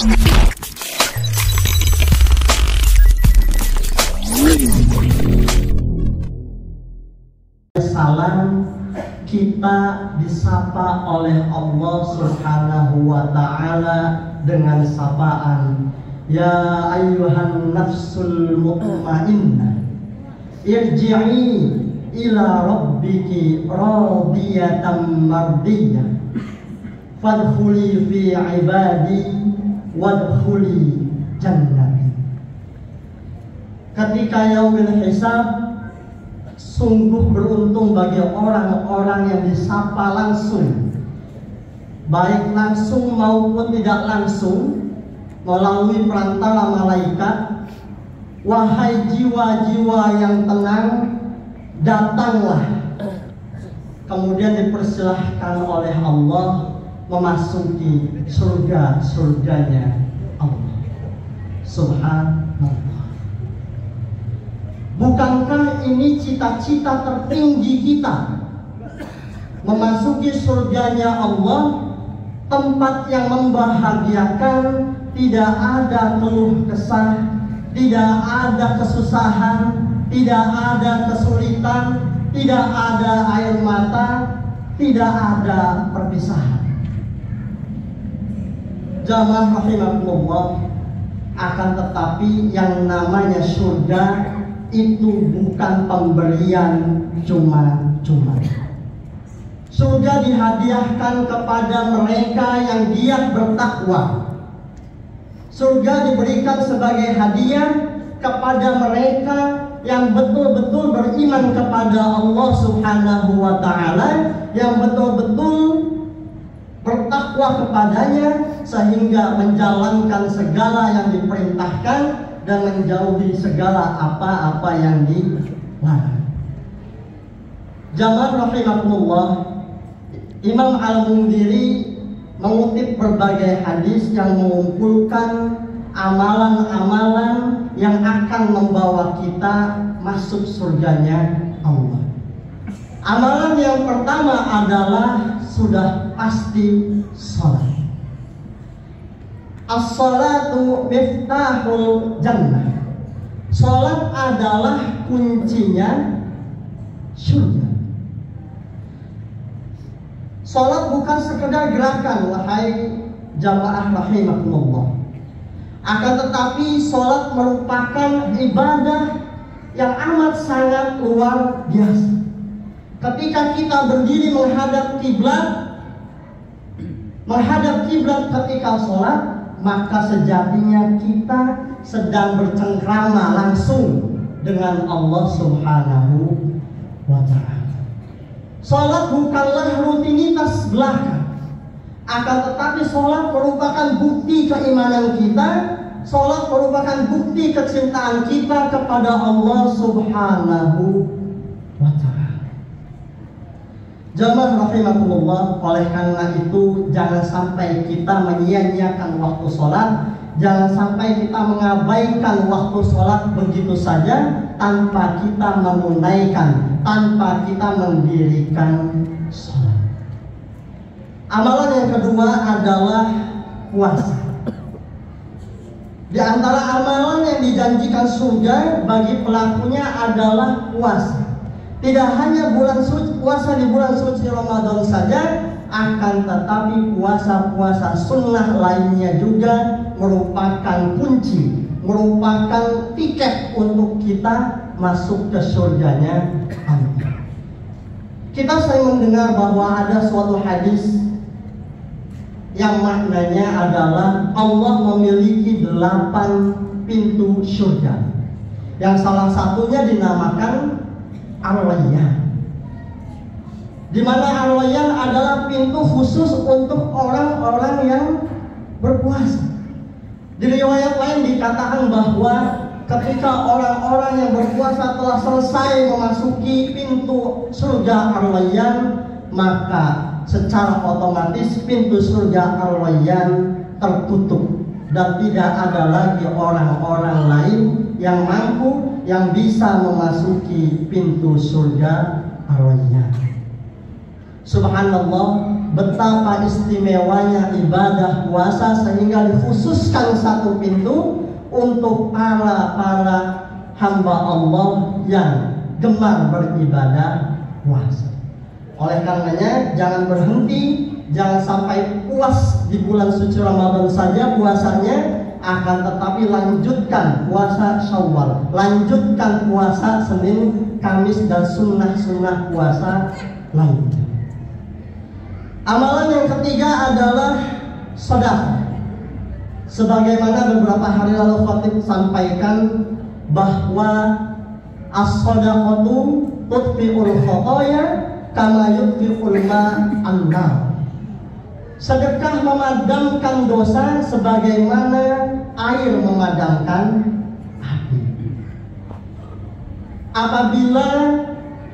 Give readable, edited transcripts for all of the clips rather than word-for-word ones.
Salam kita disapa oleh Allah Subhanahu wa ta'ala dengan sapaan ya ayyuhan nafsul mutmainnah irji'i ila rabbiki radiyatan mardiyah fadkhuli fi ibadi wadkhuli jannati. Ketika yaumil hisab, sungguh beruntung bagi orang-orang yang disapa langsung, baik langsung maupun tidak langsung melalui perantara malaikat. Wahai jiwa-jiwa yang tenang, datanglah. Kemudian dipersilahkan oleh Allah memasuki surganya Allah. Subhanallah. Bukankah ini cita-cita tertinggi kita? Memasuki surganya Allah, tempat yang membahagiakan, tidak ada keluh kesah, tidak ada kesusahan, tidak ada kesulitan, tidak ada air mata, tidak ada perpisahan. Jamaah rahimakumullah, akan tetapi yang namanya surga itu bukan pemberian cuma-cuma. Surga dihadiahkan kepada mereka yang giat bertakwa. Surga diberikan sebagai hadiah kepada mereka yang betul-betul beriman kepada Allah Subhanahu wa ta'ala, yang betul-betul bertakwa kepadanya sehingga menjalankan segala yang diperintahkan dan menjauhi segala apa-apa yang dilarang. Jamaah rahimakumullah, Imam Al-Mundhiri mengutip berbagai hadis yang mengumpulkan amalan-amalan yang akan membawa kita masuk surganya Allah. Amalan yang pertama adalah sudah pasti salat. As-salatu miftahul jannah. Salat adalah kuncinya surga. Salat bukan sekedar gerakan, wahai jamaah rahimakumullah. Akan tetapi salat merupakan ibadah yang amat sangat luar biasa. Ketika kita berdiri menghadap kiblat ketika salat, maka sejatinya kita sedang bercengkrama langsung dengan Allah Subhanahu wa ta'ala. Salat bukanlah rutinitas belaka, akan tetapi salat merupakan bukti keimanan kita. Salat merupakan bukti kecintaan kita kepada Allah Subhanahu wa ta'ala. Jamaah rahimakumullah, oleh karena itu jangan sampai kita menyia-nyiakan waktu sholat. Jangan sampai kita mengabaikan waktu sholat begitu saja tanpa kita menunaikan, tanpa kita mendirikan sholat. Amalan yang kedua adalah puasa. Di antara amalan yang dijanjikan surga bagi pelakunya adalah puasa. Tidak hanya puasa di bulan suci Ramadan saja, akan tetapi puasa-puasa sunnah lainnya juga merupakan kunci, merupakan tiket untuk kita masuk ke surganya Allah. Kita sering mendengar bahwa ada suatu hadis yang maknanya adalah Allah memiliki 8 pintu surga, yang salah satunya dinamakan Ar-Rayyan, di mana Ar-Rayyan adalah pintu khusus untuk orang-orang yang berpuasa. Di riwayat lain dikatakan bahwa ketika orang-orang yang berpuasa telah selesai memasuki pintu surga Ar-Rayyan, maka secara otomatis pintu surga Ar-Rayyan tertutup dan tidak ada lagi orang-orang lain yang mampu, yang bisa memasuki pintu surga Ar-Rayyan. Subhanallah, betapa istimewanya ibadah puasa sehingga dikhususkan satu pintu untuk para hamba Allah yang gemar beribadah puasa. Oleh karenanya jangan berhenti, jangan sampai puas di bulan suci Ramadan saja puasanya, akan tetapi lanjutkan puasa Syawal, lanjutkan puasa Senin, Kamis dan sunnah-sunnah puasa lainnya. Amalan yang ketiga adalah sedekah. Sebagaimana beberapa hari lalu khatib sampaikan bahwa as-shadaqatu tudfi'ul khotoya kama yudfi'ul ma'an-nar. Sedekah memadamkan dosa sebagaimana air memadamkan api. Apabila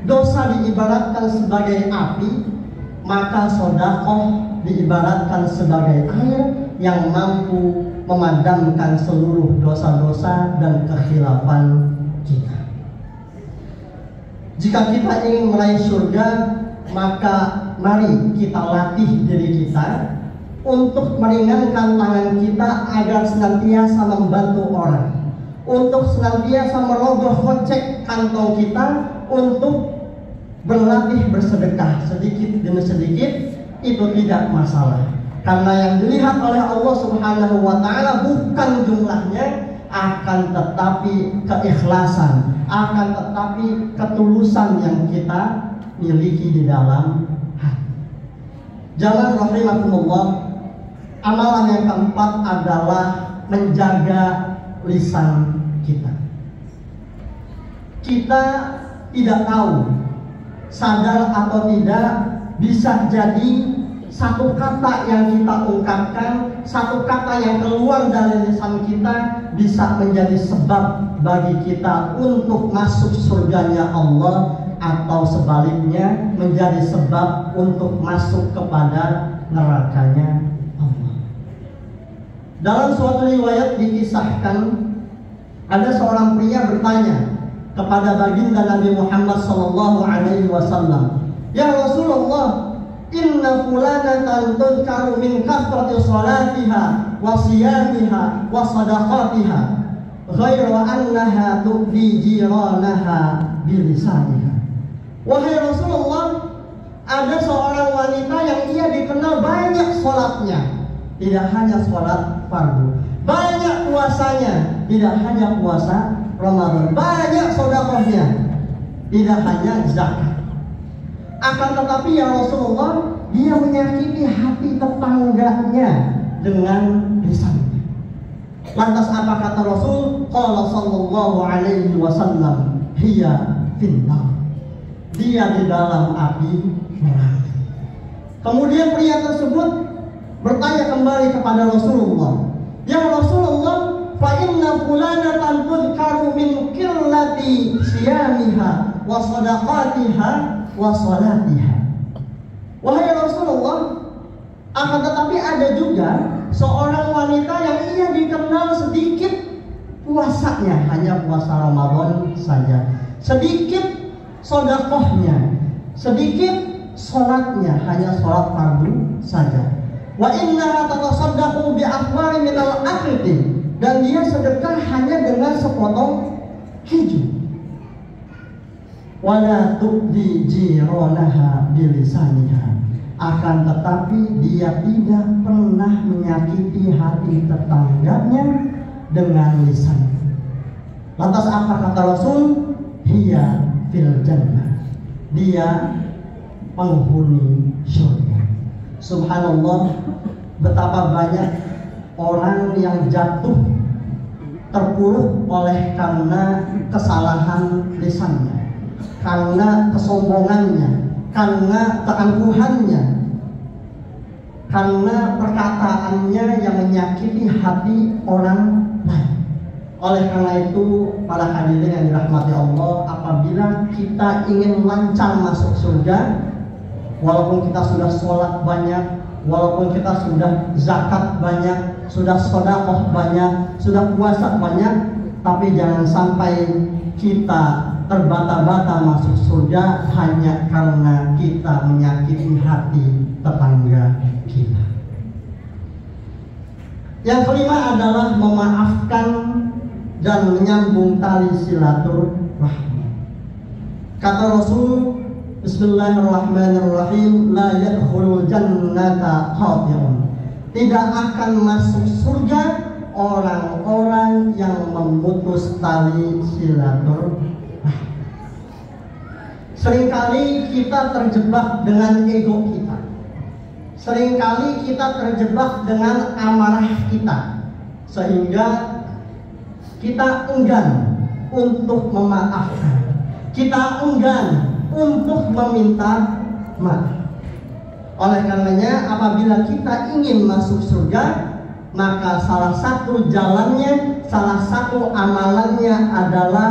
dosa diibaratkan sebagai api, maka sedekah diibaratkan sebagai air yang mampu memadamkan seluruh dosa-dosa dan kekhilafan kita. Jika kita ingin meraih surga, maka mari kita latih diri kita untuk meringankan tangan kita agar senantiasa membantu orang, untuk senantiasa merogoh kocek kantong kita, untuk berlatih bersedekah sedikit demi sedikit. Itu tidak masalah, karena yang dilihat oleh Allah Subhanahu wa Ta'ala bukan jumlahnya, akan tetapi keikhlasan, akan tetapi ketulusan yang kita miliki di dalam hati. Jamaah rahimakumullah, amalan yang keempat adalah menjaga lisan kita. Kita tidak tahu, sadar atau tidak, bisa jadi satu kata yang kita ungkapkan, satu kata yang keluar dari lisan kita bisa menjadi sebab bagi kita untuk masuk surganya Allah, atau sebaliknya menjadi sebab untuk masuk kepada nerakanya Allah. Dalam suatu riwayat dikisahkan, ada seorang pria bertanya kepada baginda Nabi Muhammad SAW, "Ya Rasulullah, inna fulanatan tudkaru min kathrati salatiha wa siyamiha wa sadaqatiha ghairu annaha tu'di jiranaha bilisaniha." Wahai Rasulullah, ada seorang wanita yang ia dikenal banyak sholatnya, tidak hanya sholat fardu, banyak puasanya, tidak hanya puasa Ramadan, banyak sedekahnya, tidak hanya zakat. Akan tetapi ya Rasulullah, dia menyakiti hati tetangganya dengan lisannya. Lantas apa kata Rasul? Qala sallallahu alaihi wasallam, hiya finnar. Dia di dalam api neraka. Kemudian pria tersebut bertanya kembali kepada Rasulullah, "Ya Rasulullah, fa inna fulanatan tudkaru min qillati siyamiha wa sadaqatiha wa salatiha." Wahai Rasulullah, akan tetapi ada juga seorang wanita yang ia dikenal sedikit puasanya, hanya puasa Ramadan saja, sedikit sedekahnya, sedikit sholatnya, hanya sholat fardu saja. Wa innaha tatasaddaqu bi afwari min al-aqti, dan dia sedekah hanya dengan sepotong keju. Wala tu'di jiranaha bilisaniha, akan tetapi dia tidak pernah menyakiti hati tetangganya dengan lisan. Lantas apa kata Rasul? Hiya fil jannah, dia penghuni surga. Subhanallah, betapa banyak orang yang jatuh terpuruk oleh karena kesalahan lisannya, karena kesombongannya, karena keangkuhannya, karena perkataannya yang menyakiti hati orang lain. Oleh karena itu, para hadirin yang dirahmati Allah, apabila kita ingin lancar masuk surga, walaupun kita sudah sholat banyak, walaupun kita sudah zakat banyak, sudah sedekah banyak, sudah puasa banyak, Tapi jangan sampai kita terbata-bata masuk surga hanya karena kita menyakiti hati tetangga kita. Yang kelima adalah memaafkan dan menyambung tali silaturahmi. Kata Rasul, Bismillahirrahmanirrahim, la yadkhulul jannata khati'un. Tidak akan masuk surga orang-orang yang memutus tali silaturahmi. Seringkali kita terjebak dengan ego kita. Seringkali kita terjebak dengan amarah kita, sehingga kita enggan untuk memaafkan. Kita enggan untuk meminta maaf. Oleh karenanya, apabila kita ingin masuk surga, maka salah satu jalannya, salah satu amalannya adalah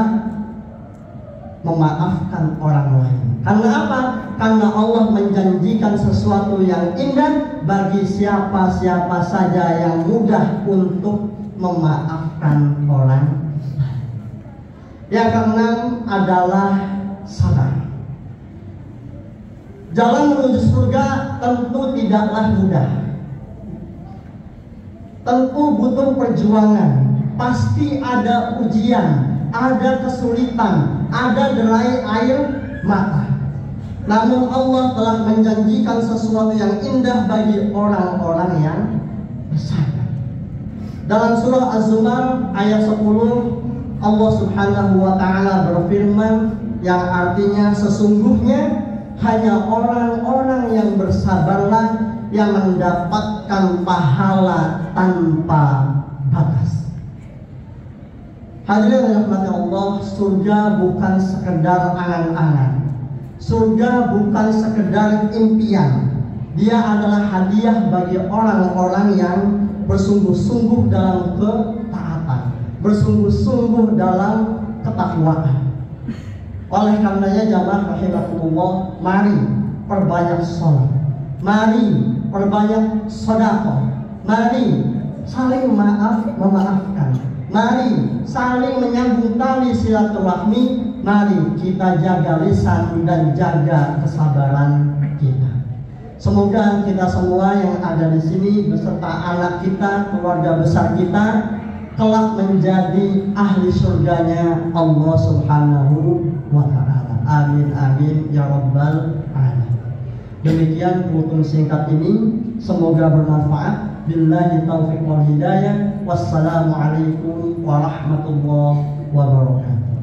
memaafkan orang lain. Karena apa? Karena Allah menjanjikan sesuatu yang indah bagi siapa-siapa saja yang mudah untuk memaafkan orang lain. Yang keenam adalah sabar. Jalan menuju surga tentu tidaklah mudah. Tentu butuh perjuangan. Pasti ada ujian, ada kesulitan, ada derai air mata. Namun Allah telah menjanjikan sesuatu yang indah bagi orang-orang yang bersabar. Dalam surah Az-Zumar ayat 10, Allah Subhanahu wa taala berfirman yang artinya sesungguhnya hanya orang-orang yang bersabarlah yang mendapatkan pahala tanpa batas. Hadirin yang dirahmati Allah, surga bukan sekedar angan-angan. Surga bukan sekedar impian. Dia adalah hadiah bagi orang-orang yang bersungguh-sungguh dalam ketaatan, bersungguh-sungguh dalam ketakwaan. Oleh karenanya jamaah rahimakumullah, mari perbanyak sholat, mari perbanyak sedekah, mari saling memaafkan, mari saling menyambung tali silaturahmi. Mari kita jaga lisan dan jaga kesabaran kita. Semoga kita semua yang ada di sini beserta anak kita, keluarga besar kita, kelak menjadi ahli surganya Allah Subhanahu wa ta'ala. Amin amin ya rabbal alamin. Demikian penutup singkat ini, semoga bermanfaat. Billahi taufiq wal hidayah. Wassalamualaikum warahmatullahi wabarakatuh.